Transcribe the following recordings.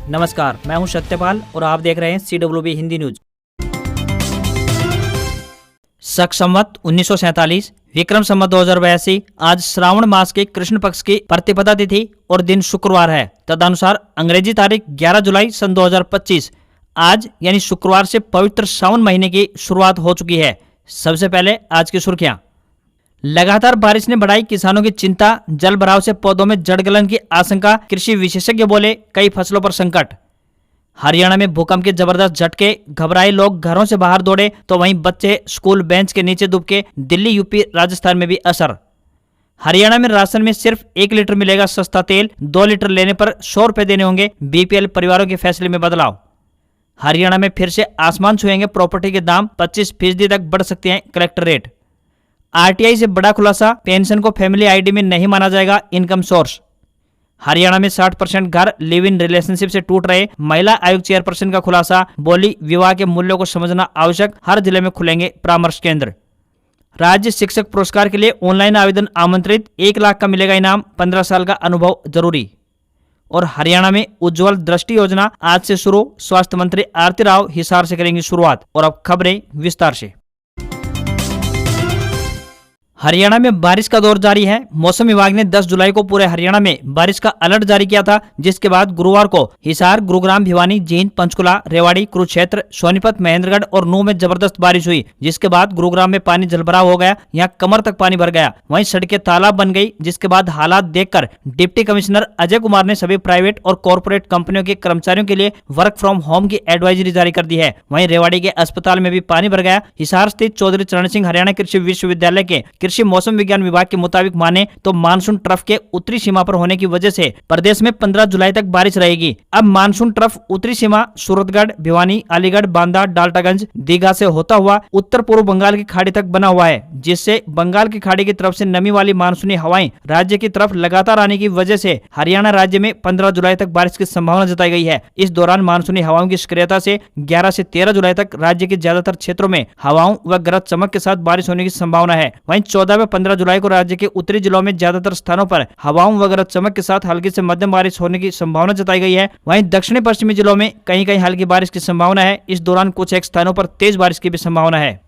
नमस्कार, मैं हूं सत्यपाल और आप देख रहे हैं CWB हिंदी न्यूज। शक संवत 1947 विक्रम संवत 2082 आज श्रावण मास के कृष्ण पक्ष की प्रतिपदा तिथि और दिन शुक्रवार है। तदनुसार अंग्रेजी तारीख 11 जुलाई सन 2025 आज यानी शुक्रवार से पवित्र सावन महीने की शुरुआत हो चुकी है। सबसे पहले आज की सुर्खियां। लगातार बारिश ने बढ़ाई किसानों की चिंता, जल भराव से पौधों में जड़ गलन की आशंका, कृषि विशेषज्ञ बोले कई फसलों पर संकट। हरियाणा में भूकंप के जबरदस्त झटके, घबराए लोग घरों से बाहर दौड़े तो वहीं बच्चे स्कूल बेंच के नीचे दुबके। दिल्ली, यूपी, राजस्थान में भी असर। हरियाणा में राशन में सिर्फ 1 लीटर मिलेगा सस्ता तेल, 2 लीटर लेने पर 100 रुपए देने होंगे। BPL परिवारों के फैसले में बदलाव। हरियाणा में फिर से आसमान छुएंगे प्रॉपर्टी के दाम, 25% तक बढ़ सकते हैं कलेक्टर रेट। RTI से बड़ा खुलासा, पेंशन को फैमिली ID में नहीं माना जाएगा इनकम सोर्स। हरियाणा में 60% घर लिव इन रिलेशनशिप से टूट रहे। महिला आयोग चेयरपर्सन का खुलासा, बोली विवाह के मूल्यों को समझना आवश्यक, हर जिले में खुलेंगे परामर्श केंद्र। राज्य शिक्षक पुरस्कार के लिए ऑनलाइन आवेदन आमंत्रित, 1 लाख का मिलेगा इनाम, 15 साल का अनुभव जरूरी। और हरियाणा में उज्ज्वल दृष्टि योजना आज से शुरू, स्वास्थ्य मंत्री आरती राव हिसार से करेंगी शुरुआत। और अब खबरें विस्तार से। हरियाणा में बारिश का दौर जारी है। मौसम विभाग ने 10 जुलाई को पूरे हरियाणा में बारिश का अलर्ट जारी किया था, जिसके बाद गुरुवार को हिसार, गुरुग्राम, भिवानी, जींद, पंचकुला, रेवाड़ी, कुरुक्षेत्र, सोनीपत, महेंद्रगढ़ और नूह में जबरदस्त बारिश हुई, जिसके बाद गुरुग्राम में पानी जलभराव हो गया। यहाँ कमर तक पानी भर गया। वहीं सड़कें तालाब बन गई, जिसके बाद हालात देखकर डिप्टी कमिश्नर अजय कुमार ने सभी प्राइवेट और कॉर्पोरेट कंपनियों के कर्मचारियों के लिए वर्क फ्रॉम होम की एडवाइजरी जारी कर दी है। वहीं रेवाड़ी के अस्पताल में भी पानी भर गया। हिसार स्थित चौधरी चरण सिंह हरियाणा कृषि विश्वविद्यालय के कृषि मौसम विज्ञान विभाग के मुताबिक माने तो मानसून ट्रफ के उत्तरी सीमा पर होने की वजह से प्रदेश में 15 जुलाई तक बारिश रहेगी। अब मानसून ट्रफ उत्तरी सीमा सूरतगढ़, भिवानी, अलीगढ़, बांदा, डाल्टनगंज, दीघा से होता हुआ उत्तर पूर्व बंगाल की खाड़ी तक बना हुआ है, जिससे बंगाल की खाड़ी की तरफ से नमी वाली मानसूनी हवाएं राज्य की तरफ लगातार आने की वजह से हरियाणा राज्य में 15 जुलाई तक बारिश की संभावना जताई गई है। इस दौरान मानसूनी हवाओं की सक्रियता से 11 से 13 जुलाई तक राज्य के ज्यादातर क्षेत्रों में हवाओं व गरज चमक के साथ बारिश होने की संभावना है। वहीं 14 व 15 जुलाई को राज्य के उत्तरी जिलों में ज्यादातर स्थानों पर हवाओं व गरज चमक के साथ हल्की से मध्यम बारिश होने की संभावना जताई गई है। वहीं दक्षिणी पश्चिमी जिलों में कहीं कहीं हल्की बारिश की संभावना है। इस दौरान कुछ एक स्थानों पर तेज बारिश की भी संभावना है।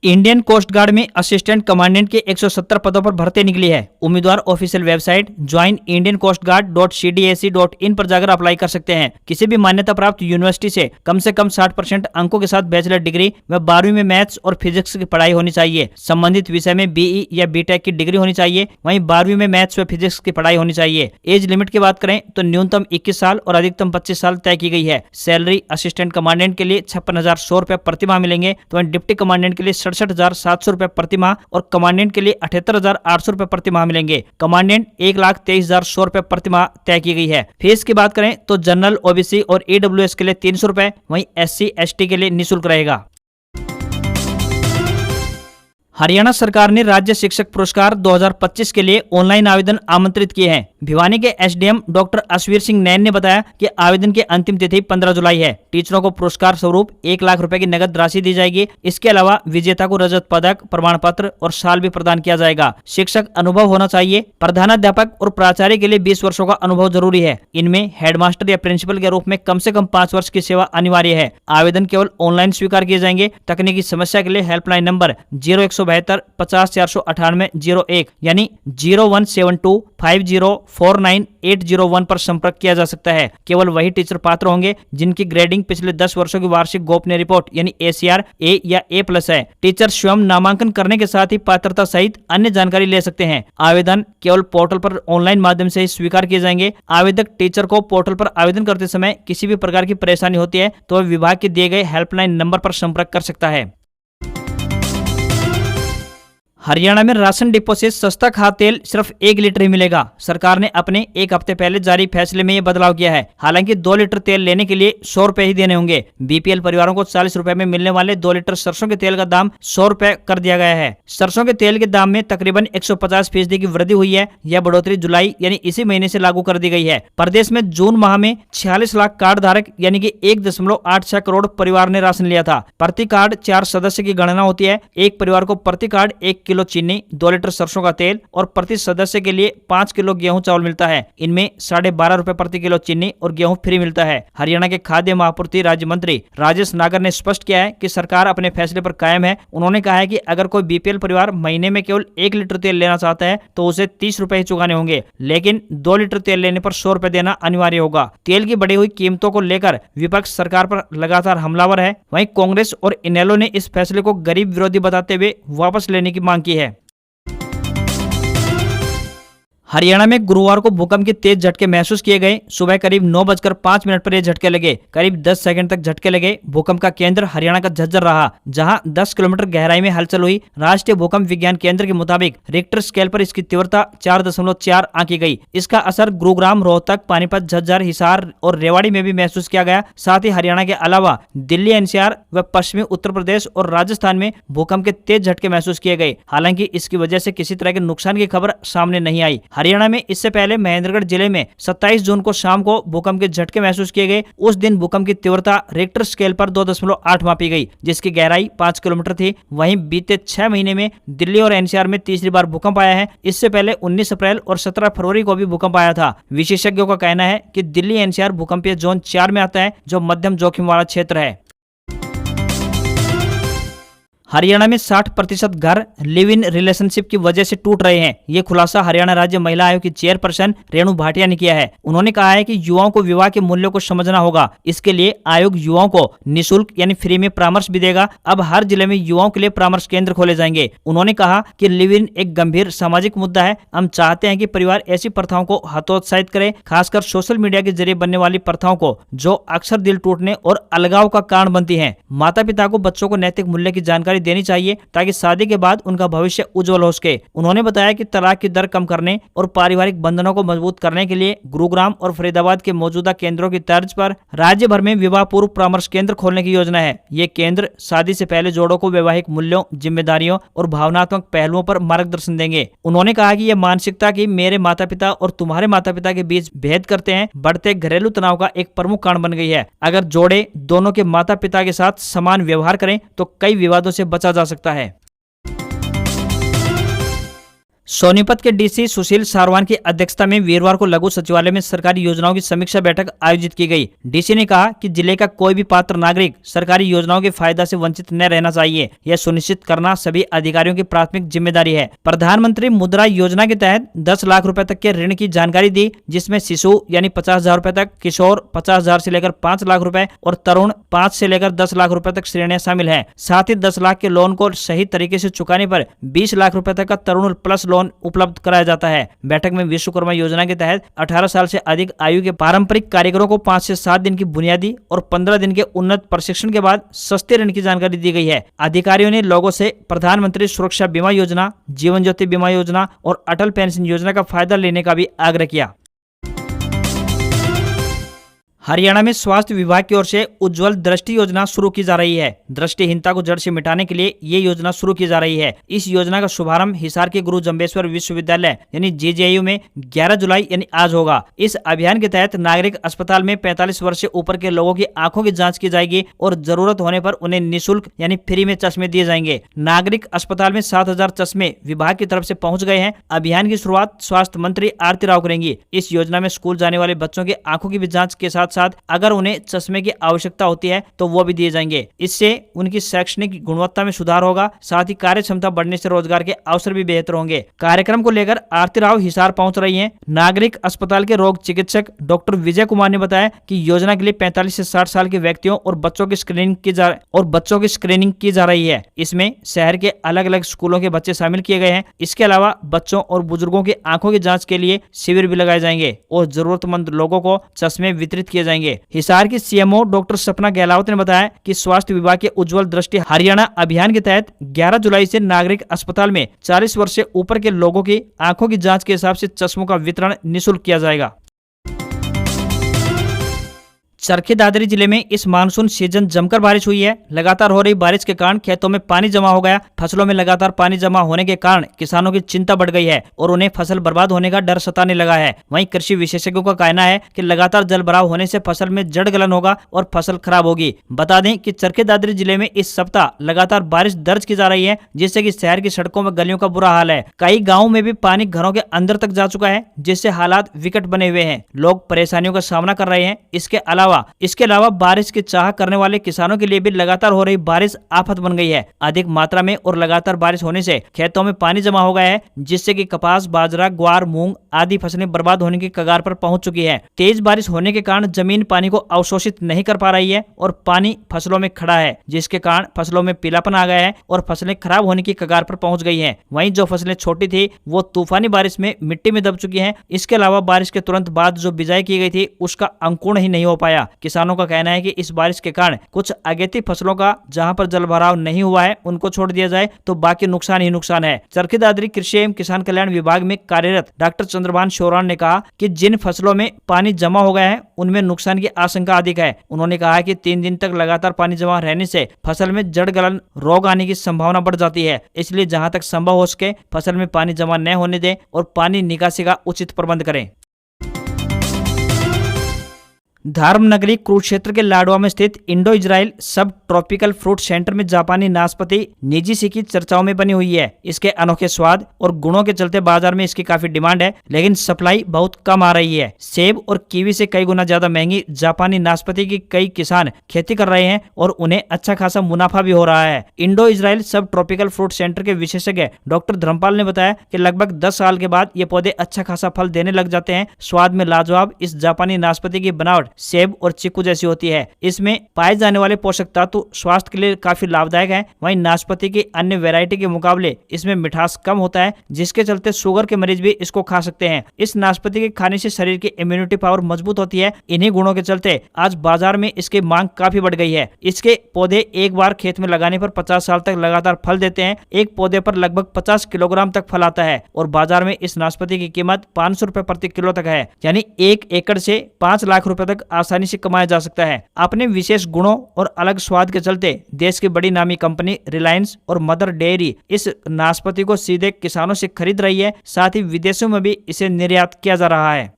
इंडियन कोस्ट गार्ड में असिस्टेंट कमांडेंट के 170 पदों पर भर्ती निकली है। उम्मीदवार ऑफिशियल वेबसाइट joinindiancoastguard.cdac.in पर जाकर अप्लाई कर सकते हैं। किसी भी मान्यता प्राप्त यूनिवर्सिटी से कम 60% अंकों के साथ बैचलर डिग्री व 12वीं में मैथ्स और फिजिक्स की पढ़ाई होनी चाहिए। संबंधित विषय में BE या BTech की डिग्री होनी चाहिए। वहीं 12वीं में मैथ्स व फिजिक्स की पढ़ाई होनी चाहिए। एज लिमिट की बात करें तो न्यूनतम 21 साल और अधिकतम 25 साल तय की गई है। सैलरी असिस्टेंट कमांडेंट के लिए 56,100 रुपए प्रति माह मिलेंगे, तो डिप्टी कमांडेंट के लिए 67,700 रुपए प्रति माह और कमांडेंट के लिए 78,800 रुपए प्रति माह मिलेंगे। कमांडेंट 1,23,100 रुपए प्रति माह तय की गई है। फीस की बात करें तो जनरल, OBC और EWS के लिए 300 रुपए, वहीं SC ST के लिए निःशुल्क रहेगा। हरियाणा सरकार ने राज्य शिक्षक पुरस्कार 2025 के लिए ऑनलाइन आवेदन आमंत्रित किए हैं। भिवानी के SDM डॉक्टर अश्वीर सिंह नैन ने बताया कि आवेदन की अंतिम तिथि 15 जुलाई है। टीचरों को पुरस्कार स्वरूप 1 लाख रुपए की नगद राशि दी जाएगी। इसके अलावा विजेता को रजत पदक, प्रमाण पत्र और शाल भी प्रदान किया जाएगा। शिक्षक अनुभव होना चाहिए। प्रधानाध्यापक और प्राचार्य के लिए 20 वर्षों का अनुभव जरूरी है। इनमें हेडमास्टर या प्रिंसिपल के रूप में कम से कम 5 वर्ष की सेवा अनिवार्य है। आवेदन केवल ऑनलाइन स्वीकार किए जाएंगे। तकनीकी समस्या के लिए हेल्पलाइन नंबर 0172 50 498 01 यानी 0172 5049801 पर संपर्क किया जा सकता है। केवल वही टीचर पात्र होंगे जिनकी ग्रेडिंग पिछले 10 वर्षों की वार्षिक गोपनीय रिपोर्ट यानी ACR A या A+ है। टीचर स्वयं नामांकन करने के साथ ही पात्रता सहित अन्य जानकारी ले सकते हैं। आवेदन केवल पोर्टल पर ऑनलाइन माध्यम से ही स्वीकार किए जाएंगे। आवेदक टीचर को पोर्टल पर आवेदन करते समय किसी भी प्रकार की परेशानी होती है तो विभाग के दिए गए हेल्पलाइन नंबर पर संपर्क कर सकता है। हरियाणा में राशन डिपो से सस्ता खाद्य तेल सिर्फ 1 लीटर ही मिलेगा। सरकार ने अपने 1 हफ्ते पहले जारी फैसले में ये बदलाव किया है। हालांकि 2 लीटर तेल लेने के लिए 100 रुपए ही देने होंगे। BPL परिवारों को 40 रुपए में मिलने वाले 2 लीटर सरसों के तेल का दाम 100 रुपए कर दिया गया है। सरसों के तेल के दाम में तकरीबन 150% की वृद्धि हुई है। यह बढ़ोतरी जुलाई यानी इसी महीने से लागू कर दी गई है। प्रदेश में जून माह में 46 लाख कार्ड धारक यानी कि 1.86 करोड़ परिवार ने राशन लिया था। प्रति कार्ड 4 सदस्य की गणना होती है। एक परिवार को प्रति कार्ड 1 किलो किलो चीनी, 2 लीटर सरसों का तेल और प्रति सदस्य के लिए 5 किलो गेहूं चावल मिलता है। इनमें 12.5 रुपए प्रति किलो चीनी और गेहूं फ्री मिलता है। हरियाणा के खाद्य महापूर्ति राज्य मंत्री राजेश नागर ने स्पष्ट किया है कि सरकार अपने फैसले पर कायम है। उन्होंने कहा है कि अगर कोई बीपीएल परिवार महीने में केवल 1 लीटर तेल लेना चाहता है तो उसे 30 रुपए ही चुकाने होंगे, लेकिन 2 लीटर तेल लेने पर 100 रुपए देना अनिवार्य होगा। तेल की बढ़ी हुई कीमतों को लेकर विपक्ष सरकार पर लगातार हमलावर है। वहीं कांग्रेस और इनेलो ने इस फैसले को गरीब विरोधी बताते हुए वापस लेने की मांग की है। हरियाणा में गुरुवार को भूकंप के तेज झटके महसूस किए गए। सुबह करीब 9:05 पर ये झटके लगे। करीब 10 सेकंड तक झटके लगे। भूकंप का केंद्र हरियाणा का झज्जर रहा, जहां 10 किलोमीटर गहराई में हलचल हुई। राष्ट्रीय भूकंप विज्ञान केंद्र के मुताबिक रिक्टर स्केल पर इसकी तीव्रता 4.4 आंकी गई। इसका असर गुरुग्राम, रोहतक, पानीपत, झज्जर, हिसार और रेवाड़ी में भी महसूस किया गया। साथ ही हरियाणा के अलावा दिल्ली, एनसीआर व पश्चिमी उत्तर प्रदेश और राजस्थान में भूकंप के तेज झटके महसूस किए गए। हालांकि इसकी वजह से किसी तरह के नुकसान की खबर सामने नहीं आई। हरियाणा में इससे पहले महेंद्रगढ़ जिले में 27 जून को शाम को भूकंप के झटके महसूस किए गए। उस दिन भूकंप की तीव्रता रिक्टर स्केल पर 2.8 मापी गई, जिसकी गहराई 5 किलोमीटर थी। वहीं बीते 6 महीने में दिल्ली और एनसीआर में तीसरी बार भूकंप आया है। इससे पहले 19 अप्रैल और 17 फरवरी को भी भूकंप आया था। विशेषज्ञों का कहना है कि दिल्ली एनसीआर भूकंपीय जोन 4 में आता है, जो मध्यम जोखिम वाला क्षेत्र है। हरियाणा में 60% घर लिव इन रिलेशनशिप की वजह से टूट रहे हैं। ये खुलासा हरियाणा राज्य महिला आयोग की चेयरपर्सन रेणु भाटिया ने किया है। उन्होंने कहा है कि युवाओं को विवाह के मूल्यों को समझना होगा। इसके लिए आयोग युवाओं को निःशुल्क यानी फ्री में परामर्श भी देगा। अब हर जिले में युवाओं के लिए परामर्श केंद्र खोले जाएंगे। उन्होंने कहा कि लिव इन एक गंभीर सामाजिक मुद्दा है। हम चाहते हैं कि परिवार ऐसी प्रथाओं को हतोत्साहित करे, खासकर सोशल मीडिया के जरिए बनने वाली प्रथाओं को, जो अक्सर दिल टूटने और अलगाव का कारण बनती है। माता पिता को बच्चों को नैतिक मूल्य की जानकारी देनी चाहिए ताकि शादी के बाद उनका भविष्य उज्जवल हो सके। उन्होंने बताया कि तलाक की दर कम करने और पारिवारिक बंधनों को मजबूत करने के लिए गुरुग्राम और फरीदाबाद के मौजूदा केंद्रों की तर्ज पर राज्य भर में विवाह पूर्व परामर्श केंद्र खोलने की योजना है। ये केंद्र शादी से पहले जोड़ों को वैवाहिक मूल्यों, जिम्मेदारियों और भावनात्मक पहलुओं पर मार्गदर्शन देंगे। उन्होंने कहा कि यह मानसिकता की मेरे माता पिता और तुम्हारे माता पिता के बीच भेद करते हैं बढ़ते घरेलू तनाव का एक प्रमुख कारण बन गई है। अगर जोड़े दोनों के माता पिता के साथ समान व्यवहार करें तो कई विवादों से बचा जा सकता है। सोनीपत के डीसी सुशील सारवान की अध्यक्षता में वीरवार को लघु सचिवालय में सरकारी योजनाओं की समीक्षा बैठक आयोजित की गई। डीसी ने कहा कि जिले का कोई भी पात्र नागरिक सरकारी योजनाओं के फायदा से वंचित न रहना चाहिए। यह सुनिश्चित करना सभी अधिकारियों की प्राथमिक जिम्मेदारी है। प्रधानमंत्री मुद्रा योजना के तहत 10 लाख रुपए तक के ऋण की जानकारी दी, जिसमें शिशु यानी 50,000 रुपए तक, किशोर 50,000 से लेकर 5 लाख रुपए और तरुण 5 से लेकर 10 लाख रुपए तक श्रेणियां शामिल है। साथ ही 10 लाख के लोन को सही तरीके से चुकाने पर 20 लाख रुपए तक का तरुण प्लस लोन उपलब्ध कराया जाता है। बैठक में विश्वकर्मा योजना के तहत 18 साल से अधिक आयु के पारंपरिक कारीगरों को 5 से 7 दिन की बुनियादी और 15 दिन के उन्नत प्रशिक्षण के बाद सस्ते ऋण की जानकारी दी गई है। अधिकारियों ने लोगों से प्रधानमंत्री सुरक्षा बीमा योजना, जीवन ज्योति बीमा योजना और अटल पेंशन योजना का फायदा लेने का भी आग्रह किया। हरियाणा में स्वास्थ्य विभाग की ओर से उज्जवल दृष्टि योजना शुरू की जा रही है। दृष्टिहीनता को जड़ से मिटाने के लिए ये योजना शुरू की जा रही है। इस योजना का शुभारंभ हिसार के गुरु जम्बेश्वर विश्वविद्यालय यानी जेजेयू में 11 जुलाई यानी आज होगा। इस अभियान के तहत नागरिक अस्पताल में 45 वर्ष से ऊपर के लोगों की आंखों की जाँच की जाएगी और जरूरत होने पर उन्हें निःशुल्क यानी फ्री में चश्मे दिए जाएंगे। नागरिक अस्पताल में 7,000 चश्मे विभाग की तरफ से पहुँच गए हैं। अभियान की शुरुआत स्वास्थ्य मंत्री आरती राव करेंगी। इस योजना में स्कूल जाने वाले बच्चों की आंखों की भी जाँच के साथ अगर उन्हें चश्मे की आवश्यकता होती है तो वो भी दिए जाएंगे। इससे उनकी शैक्षणिक गुणवत्ता में सुधार होगा। साथ ही कार्य क्षमता बढ़ने से रोजगार के अवसर भी बेहतर होंगे। कार्यक्रम को लेकर आरती राव हिसार पहुंच रही हैं। नागरिक अस्पताल के रोग चिकित्सक डॉक्टर विजय कुमार ने बताया कि योजना के लिए 45 से 60 साल के व्यक्तियों और बच्चों की स्क्रीनिंग की जा रही है। इसमें शहर के अलग अलग स्कूलों के बच्चे शामिल किए गए हैं। इसके अलावा बच्चों और बुजुर्गों की आंखों की जाँच के लिए शिविर भी लगाए जाएंगे और जरूरतमंद लोगों को चश्मे वितरित किए जाएंगे। हिसार की सीएमओ डॉक्टर सपना गहलावत ने बताया कि स्वास्थ्य विभाग के उज्जवल दृष्टि हरियाणा अभियान के तहत 11 जुलाई से नागरिक अस्पताल में 40 वर्ष से ऊपर के लोगों की आंखों की जांच के हिसाब से चश्मों का वितरण निःशुल्क किया जाएगा। चरखी दादरी जिले में इस मानसून सीजन जमकर बारिश हुई है। लगातार हो रही बारिश के कारण खेतों में पानी जमा हो गया। फसलों में लगातार पानी जमा होने के कारण किसानों की चिंता बढ़ गई है और उन्हें फसल बर्बाद होने का डर सताने लगा है। वहीं कृषि विशेषज्ञों का कहना है कि लगातार जल भराव होने से फसल में जड़ गलन होगा और फसल खराब होगी। बता दें कि चरखी दादरी जिले में इस सप्ताह लगातार बारिश दर्ज की जा रही है, जिससे कि शहर की सड़कों में गलियों का बुरा हाल है। कई गाँवों में भी पानी घरों के अंदर तक जा चुका है, जिससे हालात विकट बने हुए हैं। लोग परेशानियों का सामना कर रहे हैं। इसके अलावा बारिश की चाह करने वाले किसानों के लिए भी लगातार हो रही बारिश आफत बन गई है। अधिक मात्रा में और लगातार बारिश होने से खेतों में पानी जमा हो गया है, जिससे कि कपास, बाजरा, ग्वार, मूंग आदि फसलें बर्बाद होने की कगार पर पहुंच चुकी है। तेज बारिश होने के कारण जमीन पानी को अवशोषित नहीं कर पा रही है और पानी फसलों में खड़ा है, जिसके कारण फसलों में पीलापन आ गया है और फसलें खराब होने की कगार पर पहुंच गई हैं। वहीं जो फसलें छोटी थी वो तूफानी बारिश में मिट्टी में दब चुकी हैं। इसके अलावा बारिश के तुरंत बाद जो बिजाई की गई थी उसका अंकुरण ही नहीं हो पाया। किसानों का कहना है कि इस बारिश के कारण कुछ अगेती फसलों का जहां पर जल भराव नहीं हुआ है उनको छोड़ दिया जाए तो बाकी नुकसान ही नुकसान है। चरखी दादरी कृषि एवं किसान कल्याण विभाग में कार्यरत डॉक्टर चंद्रभान शोरान ने कहा कि जिन फसलों में पानी जमा हो गया है उनमें नुकसान की आशंका अधिक है। उन्होंने कहा कि 3 दिन तक लगातार पानी जमा रहने से फसल में जड़ गलन रोग आने की संभावना बढ़ जाती है। इसलिए जहां तक संभव हो सके फसल में पानी जमा न होने दें और पानी निकासी का उचित प्रबंध करें। धर्मनगरी कुरुक्षेत्र के लाडवा में स्थित इंडो इजराइल सब ट्रॉपिकल फ्रूट सेंटर में जापानी नाशपाती निजीसी की चर्चाओं में बनी हुई है। इसके अनोखे स्वाद और गुणों के चलते बाजार में इसकी काफी डिमांड है, लेकिन सप्लाई बहुत कम आ रही है। सेब और कीवी से कई गुना ज्यादा महंगी जापानी नाशपाती की कई किसान खेती कर रहे हैं और उन्हें अच्छा खासा मुनाफा भी हो रहा है। इंडो इजराइल सब ट्रॉपिकल फ्रूट सेंटर के विशेषज्ञ डॉक्टर धर्मपाल ने बताया कि लगभग 10 साल के बाद ये पौधे अच्छा खासा फल देने लग जाते हैं। स्वाद में लाजवाब इस जापानी नाशपाती की बनावट सेब और चीकू जैसी होती है। इसमें पाए जाने वाले पोषक तत्व स्वास्थ्य के लिए काफी लाभदायक हैं। वहीं नाशपाती की अन्य वैरायटी के मुकाबले इसमें मिठास कम होता है, जिसके चलते शुगर के मरीज भी इसको खा सकते हैं। इस नाशपाती के खाने से शरीर की इम्यूनिटी पावर मजबूत होती है। इन्हीं गुणों के चलते आज बाजार में इसकी मांग काफी बढ़ गई है। इसके पौधे एक बार खेत में लगाने पर 50 साल तक लगातार फल देते हैं। एक पौधे पर लगभग 50 किलोग्राम तक फल आता है और बाजार में इस नाशपाती की कीमत 500 रुपए प्रति किलो तक है, यानी 1 एकड़ से 5 लाख रुपए तक आसानी से कमाया जा सकता है। अपने विशेष गुणों और अलग स्वाद के चलते देश की बड़ी नामी कंपनी रिलायंस और मदर डेयरी इस नाशपाती को सीधे किसानों से खरीद रही है। साथ ही विदेशों में भी इसे निर्यात किया जा रहा है।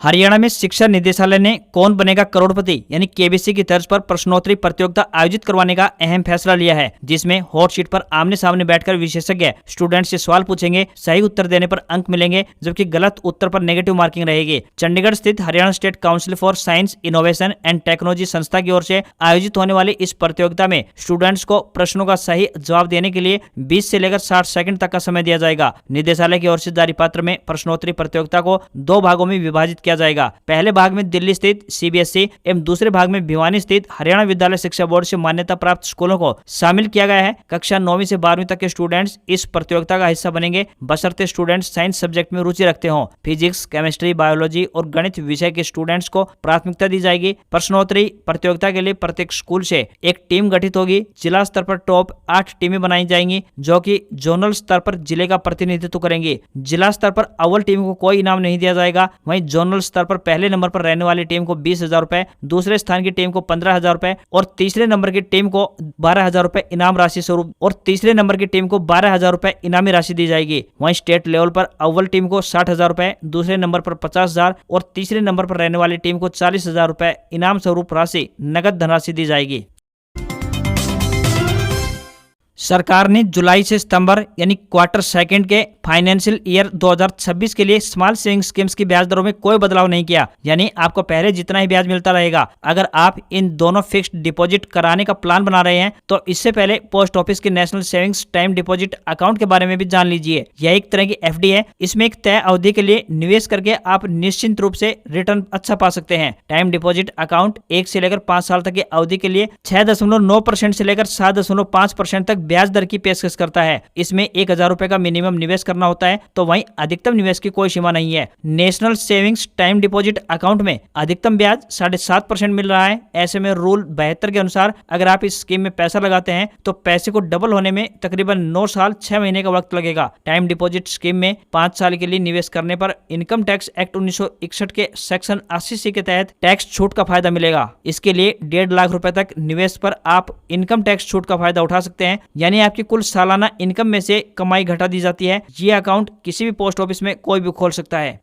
हरियाणा में शिक्षा निदेशालय ने कौन बनेगा करोड़पति यानी केबीसी की तर्ज पर प्रश्नोत्तरी प्रतियोगिता आयोजित करवाने का अहम फैसला लिया है, जिसमें हॉट सीट पर आमने सामने बैठकर विशेषज्ञ स्टूडेंट से सवाल पूछेंगे। सही उत्तर देने पर अंक मिलेंगे, जबकि गलत उत्तर पर नेगेटिव मार्किंग रहेगी। चंडीगढ़ स्थित Haryana state council for science, innovation and technology संस्था की ओर से आयोजित होने वाली इस प्रतियोगिता में स्टूडेंट्स को प्रश्नों का सही जवाब देने के लिए 20 से लेकर 60 सेकंड तक का समय दिया जाएगा। निदेशालय की ओर से जारी पत्र में प्रश्नोत्तरी प्रतियोगिता को 2 भागों में विभाजित किया जाएगा। पहले भाग में दिल्ली स्थित सीबीएसई एवं दूसरे भाग में भिवानी स्थित हरियाणा विद्यालय शिक्षा बोर्ड से मान्यता प्राप्त स्कूलों को शामिल किया गया है। कक्षा 9वीं से 12वीं तक के स्टूडेंट्स इस प्रतियोगिता का हिस्सा बनेंगे, बशर्ते स्टूडेंट्स साइंस सब्जेक्ट में रुचि रखते हों। फिजिक्स, केमिस्ट्री, बायोलॉजी और गणित विषय के स्टूडेंट्स को प्राथमिकता दी जाएगी। प्रश्नोत्तरी प्रतियोगिता के लिए प्रत्येक स्कूल से एक टीम गठित होगी। जिला स्तर पर टॉप 8 टीमें बनाई जाएंगी, जो कि जोनल स्तर पर जिले का प्रतिनिधित्व करेंगी। जिला स्तर पर अव्वल टीम को कोई इनाम नहीं दिया जाएगा। वहीं जोनल स्तर पर पहले नंबर पर रहने वाली टीम को 20,000 रुपए, दूसरे स्थान की टीम को 15,000 रुपए और तीसरे नंबर की टीम को 12,000 रुपए इनाम राशि स्वरूप और तीसरे नंबर की टीम को 12,000 रुपए इनामी राशि दी जाएगी। वहीं स्टेट लेवल पर अव्वल टीम को 60,000 रुपए, दूसरे नंबर पर 50,000 और तीसरे नंबर पर रहने वाली टीम को 40,000 रुपए इनाम स्वरूप राशि नगद धनराशि दी जाएगी। सरकार ने जुलाई से सितंबर यानी क्वार्टर सेकंड के फाइनेंशियल ईयर 2026 के लिए स्मॉल सेविंग स्कीम्स की ब्याज दरों में कोई बदलाव नहीं किया, यानी आपको पहले जितना ही ब्याज मिलता रहेगा। अगर आप इन दोनों फिक्स्ड डिपॉजिट कराने का प्लान बना रहे हैं तो इससे पहले पोस्ट ऑफिस के national savings time deposit account के बारे में भी जान लीजिए। यह एक तरह की एफडी है। इसमें एक तय अवधि के लिए निवेश करके आप निश्चित रूप से रिटर्न अच्छा पा सकते हैं। टाइम डिपॉजिट अकाउंट 1 से लेकर 5 साल तक की अवधि के लिए 6.9% से लेकर 7.5% तक ब्याज दर की पेशकश करता है। इसमें 1,000 रुपए का मिनिमम निवेश करना होता है, तो वहीं अधिकतम निवेश की कोई सीमा नहीं है। National savings time deposit account में अधिकतम ब्याज 7.5% मिल रहा है। ऐसे में रूल 72 के अनुसार अगर आप इस स्कीम में पैसा लगाते हैं तो पैसे को डबल होने में तकरीबन 9 साल 6 महीने का वक्त लगेगा। टाइम डिपॉजिट स्कीम में 5 साल के लिए निवेश करने पर इनकम टैक्स एक्ट 1961 के सेक्शन 80C के तहत टैक्स छूट का फायदा मिलेगा। इसके लिए 1.5 लाख रुपए तक निवेश पर आप इनकम टैक्स छूट का फायदा उठा सकते हैं, यानी आपकी कुल सालाना इनकम में से कमाई घटा दी जाती है। ये अकाउंट किसी भी पोस्ट ऑफिस में कोई भी खोल सकता है।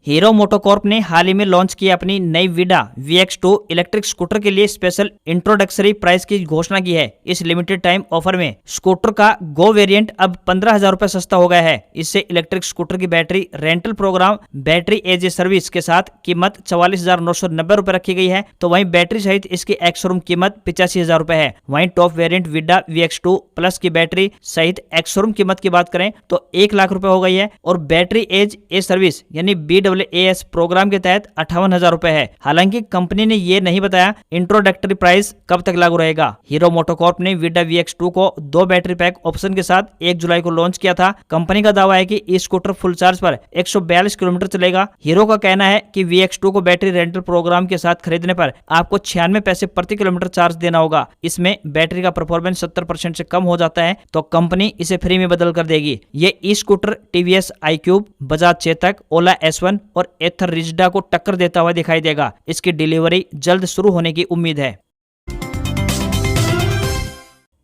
हीरो मोटोकॉर्प ने हाल ही में लॉन्च किया अपनी नई विडा VX2 इलेक्ट्रिक स्कूटर के लिए स्पेशल इंट्रोडक्टरी प्राइस की घोषणा की है। इस लिमिटेड टाइम ऑफर में स्कूटर का गो वेरिएंट अब 15,000 रुपए सस्ता हो गया है। इससे इलेक्ट्रिक स्कूटर की battery rental programme battery as a service के साथ कीमत 44,990 रुपए रखी गई है, तो वहीं बैटरी सहित इसकी एक्स शोरूम कीमत 85,000 रुपए है। वहीं टॉप वेरिएंट विडा VX2 प्लस की बैटरी सहित एक्स शोरूम कीमत की बात करें तो 1 लाख रुपए हो गई है और बैटरी एज ए सर्विस यानी BAAS प्रोग्राम के तहत 58,000 रुपए है। हालांकि कंपनी ने ये नहीं बताया इंट्रोडक्टरी प्राइस कब तक लागू रहेगा। हीरो मोटोकॉर्प ने विडा VX2 को 2 बैटरी पैक ऑप्शन के साथ 1 जुलाई को लॉन्च किया था। कंपनी का दावा है कि इस स्कूटर फुल चार्ज पर 142 किलोमीटर चलेगा। हीरो का कहना है कि VX2 को बैटरी रेंटल प्रोग्राम के साथ खरीदने पर आपको 96 पैसे प्रति किलोमीटर चार्ज देना होगा। इसमें बैटरी का परफॉर्मेंस 70% से कम हो जाता है तो कंपनी इसे फ्री में बदल कर देगी। ये e scooter TVS iQube, Bajaj Chetak, Ola S1 और एथर रिजडा को टक्कर देता हुआ दिखाई देगा। इसकी डिलीवरी जल्द शुरू होने की उम्मीद है।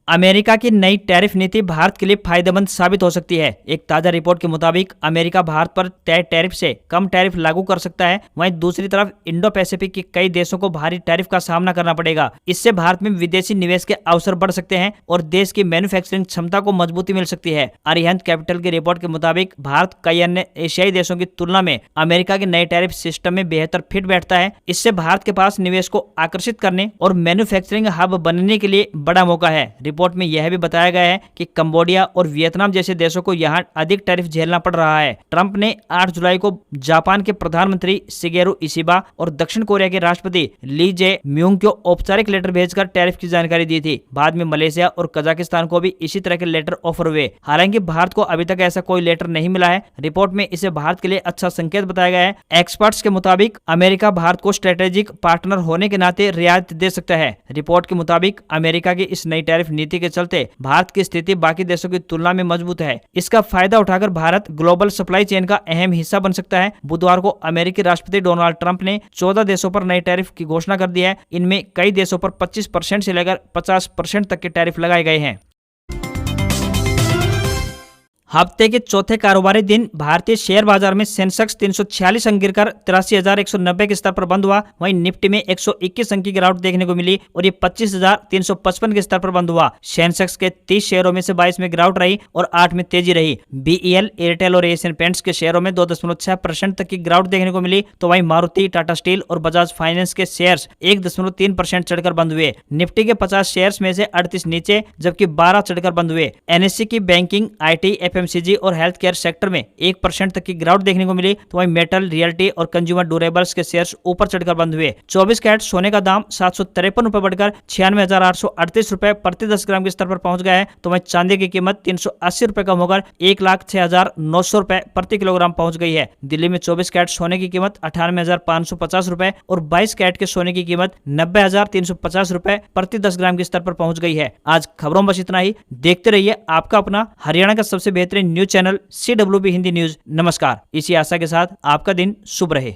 अमेरिका की नई टैरिफ नीति भारत के लिए फायदेमंद साबित हो सकती है। एक ताजा रिपोर्ट के मुताबिक अमेरिका भारत पर तय टैरिफ से कम टैरिफ लागू कर सकता है। वहीं दूसरी तरफ इंडो पैसिफिक के कई देशों को भारी टैरिफ का सामना करना पड़ेगा। इससे भारत में विदेशी निवेश के अवसर बढ़ सकते हैं और देश की मैन्युफैक्चरिंग क्षमता को मजबूती मिल सकती है। अरिहंत कैपिटल की रिपोर्ट के मुताबिक भारत कई अन्य एशियाई देशों की तुलना में अमेरिका के नए टैरिफ सिस्टम में बेहतर फिट बैठता है। इससे भारत के पास निवेश को आकर्षित करने और मैन्युफैक्चरिंग हब बनने के लिए बड़ा मौका है। रिपोर्ट में यह भी बताया गया है कि कंबोडिया और वियतनाम जैसे देशों को यहां अधिक टैरिफ झेलना पड़ रहा है। ट्रंप ने 8 जुलाई को जापान के प्रधानमंत्री शिगेरू इशिबा और दक्षिण कोरिया के राष्ट्रपति ली जे म्यूंग को औपचारिक लेटर भेजकर टैरिफ की जानकारी दी थी। बाद में मलेशिया और कजाकिस्तान को भी इसी तरह के लेटर ऑफर हुए। हालांकि भारत को अभी तक ऐसा कोई लेटर नहीं मिला है। रिपोर्ट में इसे भारत के लिए अच्छा संकेत बताया गया है। एक्सपर्ट्स के मुताबिक अमेरिका भारत को स्ट्रेटेजिक पार्टनर होने के नाते रियायत दे सकता है। रिपोर्ट के मुताबिक अमेरिका की इस नई टैरिफ नीति के चलते भारत की स्थिति बाकी देशों की तुलना में मजबूत है। इसका फायदा उठाकर भारत ग्लोबल सप्लाई चेन का अहम हिस्सा बन सकता है। बुधवार को अमेरिकी राष्ट्रपति डोनाल्ड ट्रंप ने 14 देशों पर नए टैरिफ की घोषणा कर दी है। इनमें कई देशों पर 25% से लेकर 50% तक के टैरिफ लगाए गए हैं। हफ्ते के चौथे कारोबारी दिन भारतीय शेयर बाजार में सेंसेक्स 346 अंक गिरकर 83,190 के स्तर पर बंद हुआ। वहीं निफ्टी में 121 अंक की गिरावट देखने को मिली और ये 25,355 के स्तर पर बंद हुआ। सेंसेक्स के 30 शेयरों में से 22 में गिरावट रही और 8 में तेजी रही। BEL, एयरटेल और एशियन पेंट्स के शेयरों में 2.6% तक की गिरावट देखने को मिली, तो वहीं मारुति, टाटा स्टील और बजाज फाइनेंस के शेयर्स 1.3% चढ़कर बंद हुए। निफ्टी के 50 शेयर्स में से 38 नीचे जबकि 12 चढ़कर बंद हुए। NSE की बैंकिंग, IT, FMCG और हेल्थ केयर सेक्टर में 1% तक की गिरावट देखने को मिली, तो वहीं मेटल, रियल्टी और कंज्यूमर ड्यूरेबल्स के शेयर्स ऊपर चढ़कर बंद हुए। 24 कैरेट सोने का दाम 753 रुपए बढ़कर 96,838 रुपए प्रति 10 ग्राम के स्तर पर पहुंच गया है, तो वहीं चांदी की कीमत 380 रुपए कम होकर 1,06,900 रुपए प्रति किलोग्राम पहुंच गई है। दिल्ली में 24 कैरेट सोने की कीमत 98,550 रुपए और 22 कैरेट के सोने की कीमत 90,350 रुपए प्रति 10 ग्राम के स्तर पर पहुंच गई है। आज खबरों में बस इतना ही। देखते रहिए आपका अपना हरियाणा का सबसे बेहतरीन news channel CWB Hindi news. नमस्कार। इसी आशा के साथ आपका दिन शुभ रहे।